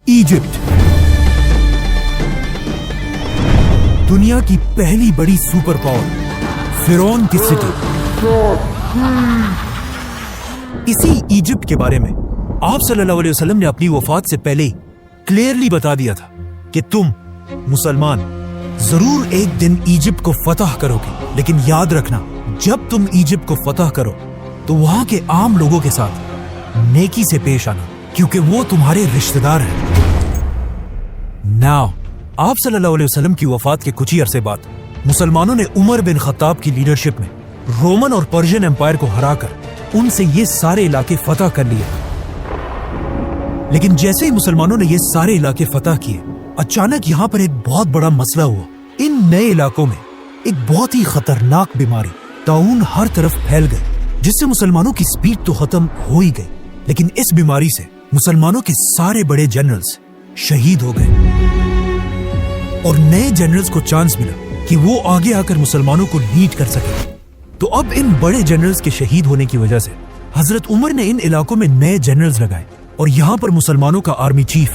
Egypt دنیا کی پہلی بڑی سپر پاور فرعون کی سٹی. اسی ایجپٹ کے بارے میں آپ صلی اللہ علیہ وسلم نے اپنی وفات سے پہلے کلیئرلی بتا دیا تھا کہ تم مسلمان ضرور ایک دن ایجپٹ کو فتح کرو گے، لیکن یاد رکھنا جب تم ایجپٹ کو فتح کرو تو وہاں کے عام لوگوں کے ساتھ نیکی سے پیش آنا، کیونکہ وہ تمہارے رشتہ دار ہیں. ناؤ آپ صلی اللہ علیہ وسلم کی وفات کے کچھ ہی عرصے بعد مسلمانوں نے عمر بن خطاب کی لیڈرشپ میں رومن اور پرشین امپائر کو ہرا کر ان سے یہ سارے علاقے فتح کر لیے. لیکن جیسے ہی مسلمانوں نے یہ سارے علاقے فتح کیے، اچانک یہاں پر ایک بہت بڑا مسئلہ ہوا. ان نئے علاقوں میں ایک بہت ہی خطرناک بیماری طاعون ہر طرف پھیل گئی، جس سے مسلمانوں کی سپیڈ تو ختم ہو ہی گئی، لیکن اس بیماری سے مسلمانوں کے سارے بڑے جنرلز شہید ہو گئے اور نئے جنرلز کو چانس ملا کہ وہ آگے آ کر مسلمانوں کو لیڈ کر سکے. تو اب ان بڑے جنرلز کے شہید ہونے کی وجہ سے حضرت عمر نے ان علاقوں میں نئے جنرلز لگائے اور یہاں پر مسلمانوں کا آرمی چیف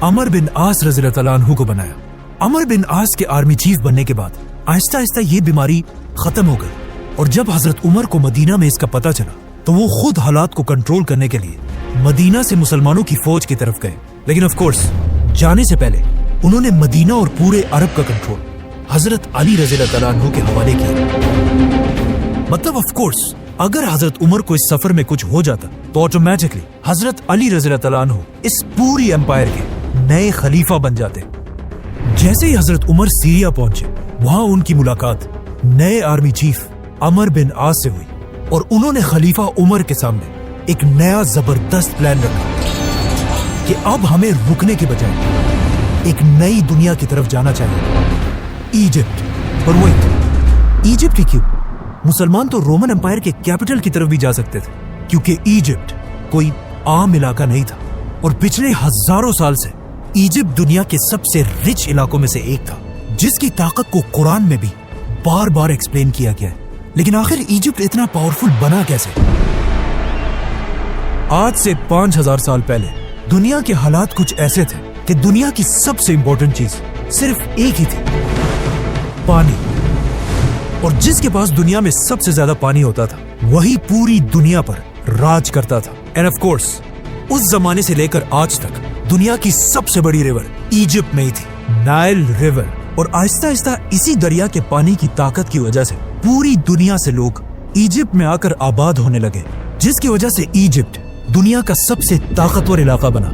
عمر بن عاص رضی اللہ تعالیٰ عنہ کو بنایا. عمر بن عاص کے آرمی چیف بننے کے بعد آہستہ آہستہ یہ بیماری ختم ہو گئی، اور جب حضرت عمر کو مدینہ میں اس کا پتہ چلا تو وہ خود حالات کو کنٹرول کرنے کے لیے مدینہ سے مسلمانوں کی فوج کی طرف گئے. لیکن آف کورس جانے سے پہلے انہوں نے مدینہ اور پورے عرب کا کنٹرول حضرت علی رضی اللہ تعالیٰ عنہ کے حوالے کیا. مطلب آف کورس اگر حضرت عمر کو اس سفر میں کچھ ہو جاتا تو آٹومیٹکلی حضرت علی رضی اللہ تعالیٰ عنہ اس پوری امپائر کے نئے خلیفہ بن جاتے. جیسے ہی حضرت عمر سیریا پہنچے، وہاں ان کی ملاقات نئے آرمی چیف عمر بن عاص سے ہوئی اور انہوں نے خلیفہ عمر کے سامنے ایک نیا زبردست پلان رکھا کہ اب ہمیں رکنے کے بجائے ایک نئی دنیا کی طرف جانا چاہیے، ایجپٹ. اور وہ ایجپٹ ہی کیوں؟ مسلمان تو رومن امپائر کے کیپٹل کی طرف بھی جا سکتے تھے، کیونکہ ایجپٹ کوئی عام علاقہ نہیں تھا اور پچھلے ہزاروں سال سے ایجپٹ دنیا کے سب سے رچ علاقوں میں سے ایک تھا، جس کی طاقت کو قرآن میں بھی بار بار ایکسپلین کیا گیا ہے. لیکن آخر ایجپٹ اتنا پاورفل بنا کیسے؟ آج سے 5000 سال پہلے دنیا کے حالات کچھ ایسے تھے کہ دنیا کی سب سے امپورٹنٹ چیز صرف ایک ہی تھی، پانی. اور جس کے پاس دنیا میں سب سے زیادہ پانی ہوتا تھا وہی پوری دنیا پر راج کرتا تھا. اینڈ آف کورس اس زمانے سے لے کر آج تک دنیا کی سب سے بڑی ریور ایجپٹ میں ہی تھی، نائل ریور. اور آہستہ آہستہ اسی دریا کے پانی کی طاقت کی وجہ سے پوری دنیا سے لوگ ایجپٹ میں آ کر آباد ہونے لگے، جس کی وجہ سے ایجپٹ دنیا کا سب سے طاقتور علاقہ بنا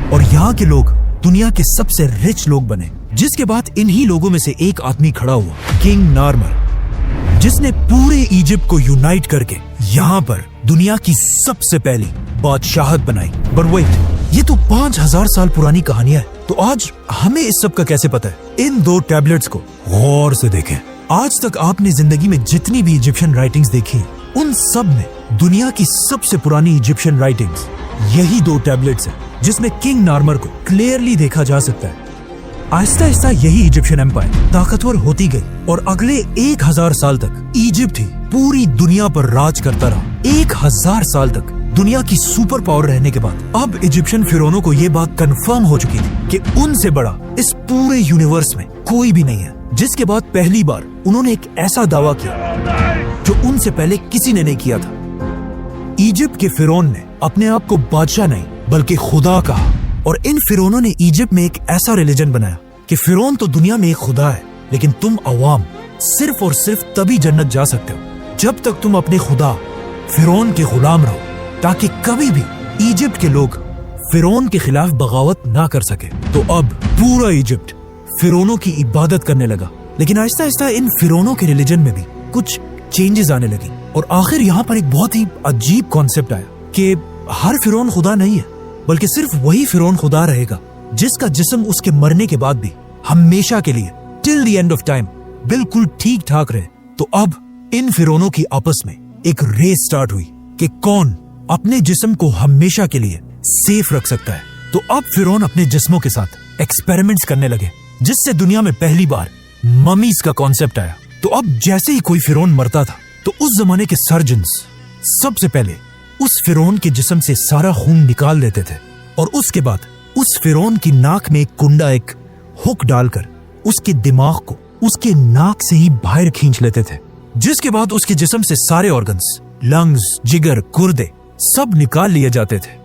اور یہاں کے لوگ دنیا کے سب سے رچ لوگ بنے. جس کے بعد انہی لوگوں میں سے ایک آدمی کھڑا ہوا، کنگ نارمر، جس نے پورے ایجپٹ کو یونائٹ کر کے یہاں پر دنیا کی سب سے پہلی بادشاہت بنائی. بٹ ویٹ، یہ تو 5000 سال پرانی کہانیاں ہے، تو آج ہمیں اس سب کا کیسے پتہ ہے؟ ان 2 ٹیبلٹس کو غور سے دیکھیں. آج تک آپ نے زندگی میں جتنی بھی ایجپشن رائٹنگز دیکھی ان سب میں دنیا کی سب سے پرانی ایجپشن رائٹنگز یہی 2 ٹیبلٹس ہیں، جس میں کنگ نارمر کو کلیئرلی دیکھا جا سکتا ہے. آہستہ آہستہ یہی ایجپشن امپائر طاقتور ہوتی گئی اور اگلے 1000 سال تک ایجپٹ ہی پوری دنیا پر راج کرتا رہا. 1000 سال تک دنیا کی سپر پاور رہنے کے بعد اب ایجپشین فرعونوں کو یہ بات کنفرم ہو چکی تھی کہ ان سے بڑا اس پورے یونیورس میں کوئی بھی نہیں ہے. جس کے بعد پہلی بار انہوں نے ایک ایسا دعویٰ کیا جو ان سے پہلے کسی نے نہیں کیا تھا. ایجپٹ کے فرعون نے اپنے آپ کو بادشاہ نہیں بلکہ خدا کہا، اور ان فرعونوں نے ایجپٹ میں ایک ایسا ریلیجن بنایا کہ فرعون تو دنیا میں ایک خدا ہے، لیکن تم عوام صرف اور صرف تبھی جنت جا سکتے ہو جب تک تم اپنے خدا فرعون کے غلام رہو، تاکہ کبھی بھی ایجپٹ کے لوگ فرعون کے خلاف بغاوت نہ کر سکے. تو اب پورا ایجپٹ فرعونوں کی عبادت کرنے لگا. لیکن آہستہ آہستہ ان فرعونوں کے ریلیجن میں بھی کچھ چینجز آنے لگی، اور آخر یہاں پر ایک بہت ہی عجیب کانسیپٹ آیا کہ ہر فرعون خدا نہیں ہے، بلکہ صرف وہی فرعون خدا رہے گا جس کا جسم اس کے مرنے کے بعد بھی ہمیشہ کے لیے ٹل دی اینڈ آف ٹائم بالکل ٹھیک ٹھاک رہے. تو اب ان فرعونوں کی آپس میں ایک ریس سٹارٹ ہوئی کہ کون اپنے جسم کو ہمیشہ کے لیے سیف رکھ سکتا ہے. تو اب فرعون اپنے جسموں کے ساتھ ایکسپیریمنٹس کرنے لگے، جس سے دنیا میں پہلی بار ممیز کا کانسیپٹ آیا. تو اب جیسے ہی کوئی فرعون مرتا تھا تو اس زمانے کے سرجنز سب سے پہلے اس فرعون کے جسم سے سارا خون نکال دیتے تھے اور اس کے بعد उस फिरौन की नाक में एक कुंडा, एक हुक डालकर उसके दिमाग को उसके नाक से ही बाहर खींच लेते थे, जिसके बाद उसके जिस्म से सारे ऑर्गन्स, लंग्स, जिगर, गुर्दे सब निकाल लिए जाते थे,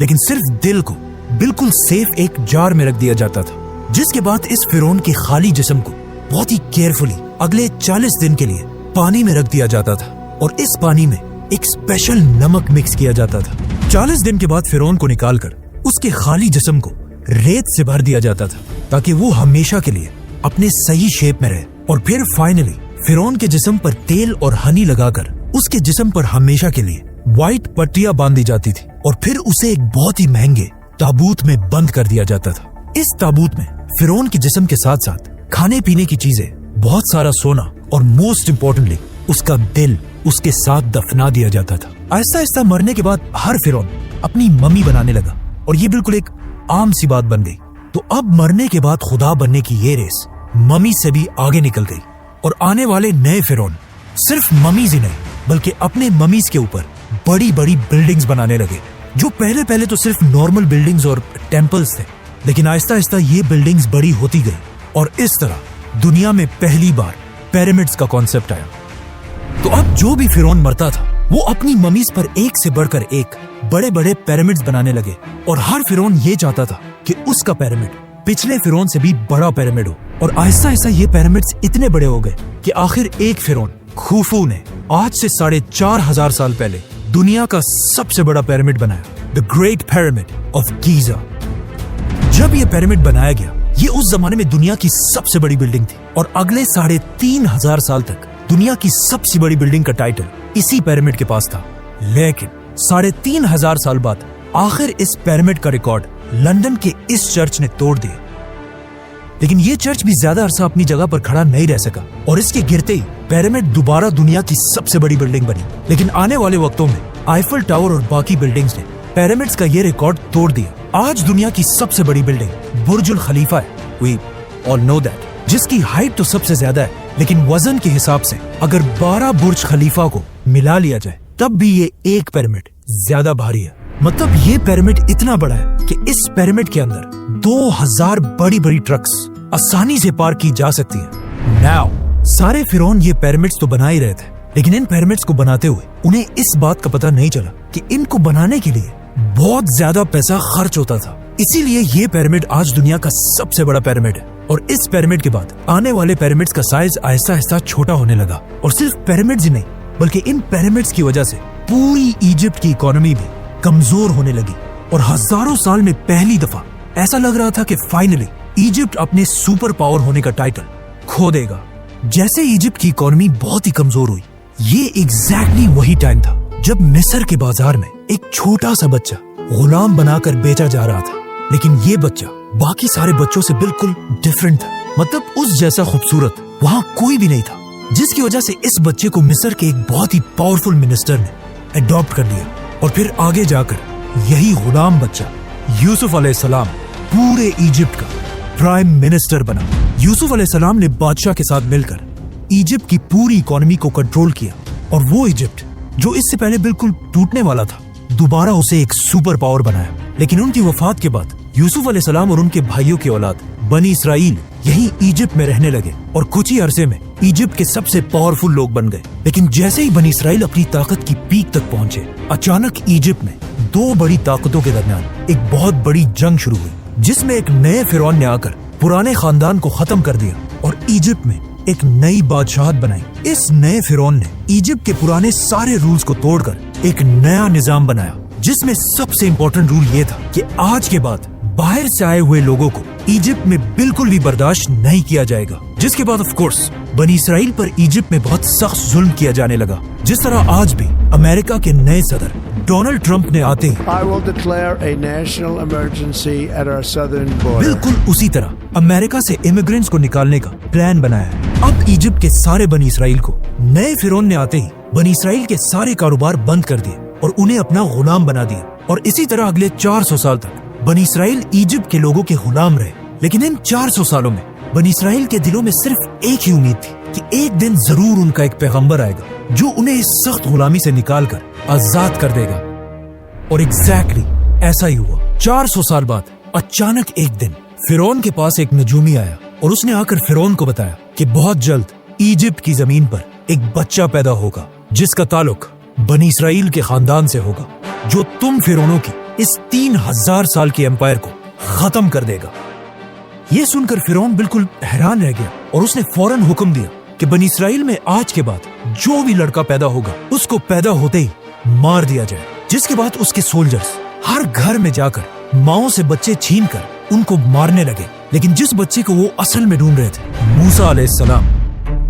लेकिन सिर्फ दिल को बिल्कुल सेफ एक जार में रख दिया जाता था। जिसके बाद इस फिरौन के खाली जिस्म को बहुत ही केयरफुली अगले 40 दिन के लिए पानी में रख दिया जाता था, और इस पानी में एक स्पेशल नमक मिक्स किया जाता था। 40 दिन के बाद फिरौन को निकालकर उसके खाली जिस्म को रेत से भर दिया जाता था, ताकि वो हमेशा के लिए अपने सही शेप में रहे। और फिर फाइनली फिरौन के जिस्म पर तेल और हनी लगाकर उसके जिस्म पर हमेशा के लिए व्हाइट पट्टियां बांधी जाती थी, और फिर उसे एक बहुत ही महंगे ताबूत में बंद कर दिया जाता था। इस ताबूत में फिरौन के जिस्म के साथ साथ खाने पीने की चीजें, बहुत सारा सोना और मोस्ट इम्पोर्टेंटली उसका दिल उसके साथ दफना दिया जाता था। आहिस्ता आहिस्ता मरने के बाद हर फिरौन अपनी मम्मी बनाने लगा, और ये बिल्कुल एक आम सी बात बन गई। तो अब मरने के बाद खुदा बनने की ये रेस मम्मी से भी आगे निकल गई, और आने वाले नए फिरौन सिर्फ मम्मीज ही नहीं बल्कि अपने मम्मीज के ऊपर बड़ी बड़ी बिल्डिंग्स बनाने लगे, जो पहले तो सिर्फ नॉर्मल बिल्डिंग्स और टेम्पल्स थे, लेकिन आहिस्ता आहिस्ता ये बिल्डिंग्स बड़ी होती गई, और इस तरह दुनिया में पहली बार पिरामिड्स का कॉन्सेप्ट आया। तो अब जो भी फिरौन मरता था वो अपनी मम्मीज पर एक से बढ़कर एक बड़े बड़े पिरामिड्स बनाने लगे, और हर फिरौन ये चाहता था कि उसका पिरामिड पिछले फिरौन से भी बड़ा पिरामिड हो। और आहिस्ता आहिस्ता ये पिरामिड्स इतने बड़े हो गए कि आखिर एक फिरौन खुफू ने आज से 4,500 साल पहले दुनिया का सबसे बड़ा पिरामिड बनाया, the great pyramid of Giza. जब ये पिरामिड बनाया गया, ये उस जमाने में दुनिया की सबसे बड़ी बिल्डिंग थी, और अगले 3,500 साल तक दुनिया की सबसे बड़ी बिल्डिंग का टाइटल इसी पिरामिड के पास था। लेकिन 3,500 साल बाद आखिर इस पिरामिड का रिकॉर्ड लंदन के इस चर्च ने तोड़ दिया। लेकिन ये चर्च भी ज्यादा अरसा अपनी जगह पर खड़ा नहीं रह सका, और इसके गिरते ही पिरामिड दोबारा दुनिया की सबसे बड़ी बिल्डिंग बनी। लेकिन आने वाले वक्तों में आईफल टावर और बाकी बिल्डिंग्स ने पिरामिड्स का ये रिकॉर्ड तोड़ दिया। आज दुनिया की सबसे बड़ी बिल्डिंग बुर्जुल खलीफा है, वी ऑल नो दैट, जिसकी हाइट तो सबसे ज्यादा है, लेकिन वजन के हिसाब से अगर 12 बुर्ज खलीफा को मिला लिया जाए तब भी ये एक पिरामिड ज्यादा भारी है। मतलब ये पिरामिड इतना बड़ा है कि इस पिरामिड के अंदर 2000 बड़ी बड़ी ट्रक्स आसानी से पार्क की जा सकती है। नाउ सारे फिरौन ये पिरामिड्स तो बना ही रहे थे, लेकिन इन पिरामिड्स को बनाते हुए उन्हें इस बात का पता नहीं चला कि इनको बनाने के लिए बहुत ज्यादा पैसा खर्च होता था। इसीलिए ये पिरामिड आज दुनिया का सबसे बड़ा पिरामिड है, और इस पिरामिड के बाद आने वाले पिरामिड्स का साइज आहिस्ता आहिस्ता छोटा होने लगा। और सिर्फ पिरामिड्स ही नहीं बल्कि इन पिरामिड्स की वजह से पूरी इजिप्ट की इकोनॉमी भी कमजोर होने लगी, और हजारों साल में पहली दफा ऐसा लग रहा था कि फाइनली इजिप्ट अपने सुपर पावर होने का टाइटल खो देगा। जैसे इजिप्ट की इकोनॉमी बहुत ही कमजोर हुई, ये एग्जैक्टली वही टाइम था जब मिस्र के बाजार में एक छोटा सा बच्चा गुलाम बनाकर बेचा जा रहा था। लेकिन ये बच्चा बाकी सारे बच्चों से बिल्कुल डिफरेंट था, मतलब उस जैसा खूबसूरत वहाँ कोई भी नहीं था, जिसकी वजह से इस बच्चे को मिस्र के एक बहुत ही पावरफुल मिनिस्टर ने अडॉप्ट कर लिया, और फिर आगे जाकर यही गुलाम बच्चा यूसुफ अलैहिस्सलाम पूरे इजिप्ट का प्राइम मिनिस्टर बना। यूसुफ अलैहिस्सलाम ने बादशाह के साथ मिलकर इजिप्ट की पूरी इकोनॉमी को कंट्रोल किया, और वो इजिप्ट जो इससे पहले बिल्कुल टूटने वाला था, दोबारा उसे एक सुपर पावर बनाया। लेकिन उनकी वफात के बाद यूसुफ अलैहिस्सलाम और उनके भाइयों की औलाद बनी इसराइल यही इजिप्ट में रहने लगे, और कुछ ही अरसे में इजिप्ट के सबसे पावरफुल लोग बन गए। लेकिन जैसे ही बनी इसराइल अपनी ताकत की पीक तक पहुंचे, अचानक इजिप्ट में दो बड़ी ताकतों के दरमियान एक बहुत बड़ी जंग शुरू हुई, जिसमें एक नए फिरौन ने आकर पुराने खानदान को खत्म कर दिया और इजिप्ट में एक नई बादशाहत बनाई। इस नए फिरौन ने इजिप्ट के पुराने सारे रूल्स को तोड़कर एक नया निजाम बनाया, जिसमें सबसे इम्पोर्टेंट रूल ये था कि आज के बाद बाहर से आए हुए लोगों को इजिप्ट में बिल्कुल भी बर्दाश्त नहीं किया जाएगा। जिसके बाद ऑफ कोर्स बनी इसराइल पर इजिप्ट में बहुत सख्त जुल्म किया जाने लगा, जिस तरह आज भी अमेरिका के नए सदर डोनाल्ड ट्रंप ने आते ही I will declare a national emergency at our southern border. बिल्कुल उसी तरह अमेरिका से इमिग्रेंट्स को निकालने का प्लान बनाया है। अब इजिप्ट के सारे बनी इसराइल को नए फिरौन ने आते ही बनी इसराइल के सारे कारोबार बंद कर दिए और उन्हें अपना गुलाम बना दिया, और इसी तरह अगले 400 साल तक बनी इसराइल इजिप्ट के लोगों के गुलाम रहे। लेकिन इन 400 सालों में बनी इसराइल के दिलों में सिर्फ एक ही उम्मीद थी कि एक दिन जरूर उनका एक पैगंबर आएगा जो उन्हें इस सख्त गुलामी से निकालकर आजाद कर देगा। और एग्जैक्टली ऐसा ही हुआ। 400 साल बाद अचानक एक दिन फिरौन के पास एक नजूमी आया और उसने आकर फिरौन को बताया कि बहुत जल्द इजिप्ट की जमीन पर एक बच्चा पैदा होगा जिसका ताल्लुक बनी इसराइल के खानदान से होगा, जो तुम फिरौनों की इस 3000 साल की एम्पायर को खत्म कर देगा। ये सुनकर फिरौन बिल्कुल हैरान रह गया और उसने फौरन हुक्म दिया कि बनी इसराइल में आज के बाद जो भी लड़का पैदा होगा उसको पैदा होते ही मार दिया जाए। जिसके बाद उसके सोल्जर्स हर घर में जाकर माओं से बच्चे छीन कर उनको मारने लगे, लेकिन जिस बच्चे को वो असल में ढूंढ रहे थे, मूसा अलैहिस्सलाम,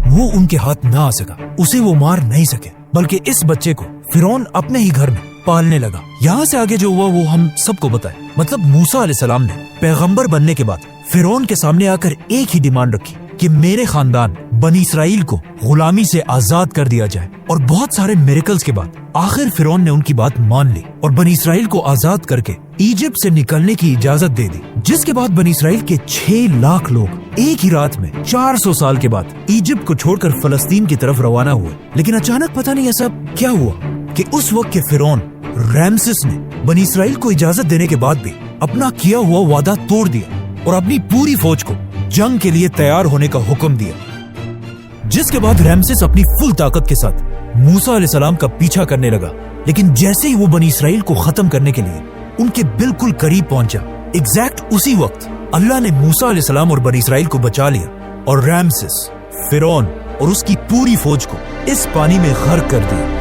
वो उनके हाथ ना आ सका, उसे वो मार नहीं सके, बल्कि इस बच्चे को फिरौन अपने ही घर में पालने लगा। यहाँ से आगे जो हुआ वो हम सबको बताए। मतलब मूसा अलैहिस्सलाम ने पैगंबर बनने के बाद फिरौन के सामने आकर एक ही डिमांड रखी कि मेरे खानदान बनी इसराइल को गुलामी से आजाद कर दिया जाए, और बहुत सारे मिरेकल्स के बाद आखिर फिरौन ने उनकी बात मान ली और बनी इसराइल को आजाद करके इजिप्ट से निकलने की इजाजत दे दी। जिसके बाद बनी इसराइल के 6 लाख लोग एक ही रात में 400 साल के बाद इजिप्ट को छोड़कर फलस्तीन की तरफ रवाना हुए। लेकिन अचानक पता नहीं ऐसा क्या हुआ कि उस वक्त के फिरौन रैमसेस ने बनी इसराइल को इजाजत देने के बाद भी अपना किया हुआ वादा तोड़ दिया और अपनी पूरी फौज को जंग के लिए तैयार होने का हुक्म दिया। जिसके बाद रैमसेस अपनी फुल ताकत के साथ मूसा अलैहिस्सलाम का पीछा करने लगा, लेकिन जैसे ही वो बनी इसराइल को खत्म करने के लिए उनके बिल्कुल करीब पहुंचा, एग्जैक्ट उसी वक्त अल्लाह ने मूसा अलैहिस्सलाम और बनी इसराइल को बचा लिया और रैमसेस, फिरौन और उसकी पूरी फौज को इस पानी में गर्क कर दिया।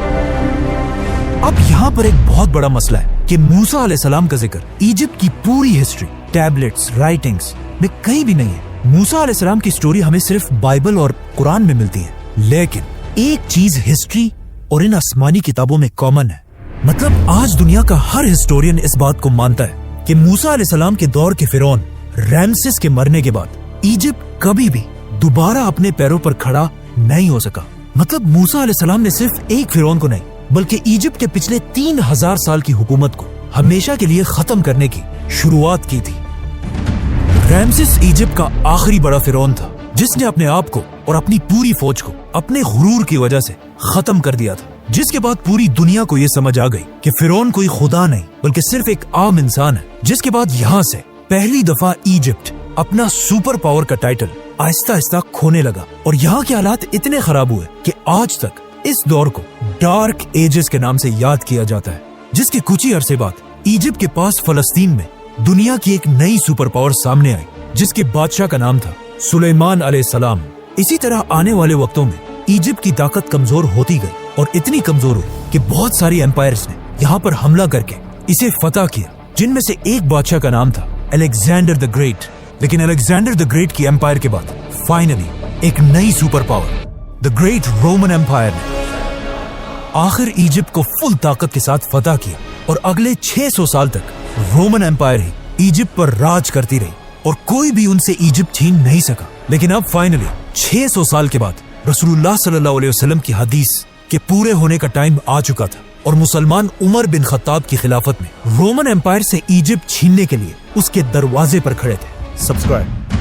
अब यहाँ पर एक बहुत बड़ा मसला है कि मूसा अलैहिस्सलाम का जिक्र इजिप्ट की पूरी हिस्ट्री, टैबलेट्स, राइटिंग्स में कहीं भी नहीं है। मूसा अलैहिस्सलाम की स्टोरी हमें सिर्फ बाइबल और कुरान में मिलती है, लेकिन एक चीज हिस्ट्री और इन आसमानी किताबों में कॉमन है। मतलब आज दुनिया का हर हिस्टोरियन इस बात को मानता है कि मूसा अलैहिस्सलाम के दौर के फिरौन रैमसेस के मरने के बाद इजिप्ट कभी भी दोबारा अपने पैरों पर खड़ा नहीं हो सका। मतलब मूसा अलैहिस्सलाम ने सिर्फ एक फिरौन को नहीं, बल्कि इजिप्ट के पिछले 3000 साल की हुकूमत को हमेशा के लिए खत्म करने की शुरुआत की थी। रैमसेस इजिप्ट का आखिरी बड़ा फिरौन था जिसने अपने आप को और अपनी पूरी फौज को अपने गुरूर की वजह से खत्म कर दिया था। जिसके बाद पूरी दुनिया को यह समझ आ गई कि फिरौन कोई खुदा नहीं बल्कि सिर्फ एक आम इंसान है। जिसके बाद यहाँ से पहली दफा इजिप्ट अपना सुपर पावर का टाइटल आहिस्ता आहिस्ता खोने लगा और यहाँ के हालात इतने खराब हुए कि आज तक इस दौर को डार्क एजेस के नाम से याद किया जाता है। जिसके कुछ ही अरसे बाद इजिप्ट के पास फलस्तीन में दुनिया की एक नई सुपर पावर सामने आई जिसके बादशाह का नाम था सुलेमान अलैहिस्सलाम। इसी तरह आने वाले वक्तों में इजिप्ट की ताकत कमजोर होती गई और इतनी कमजोर हुई कि बहुत सारी एम्पायर्स ने यहाँ पर हमला करके इसे फतह किया, जिनमें से एक बादशाह का नाम था अलेक्जेंडर द ग्रेट। लेकिन अलेक्जेंडर द ग्रेट की एम्पायर के बाद फाइनली एक नई super power the great Roman empire ने आखिर इजिप्ट को फुल ताकत के साथ फतह किया और अगले 600 साल तक रोमन एम्पायर ही इजिप्ट पर राज करती रही और कोई भी उनसे इजिप्ट छीन नहीं सका। लेकिन अब फाइनली 600 साल के बाद रसूलुल्लाह सल्लल्लाहु अलैहि वसल्लम की हदीस के पूरे होने का टाइम आ चुका था और मुसलमान उमर बिन खत्ताब की खिलाफत में रोमन एम्पायर से इजिप्ट छीनने के लिए उसके दरवाजे पर खड़े थे। सब्सक्राइब।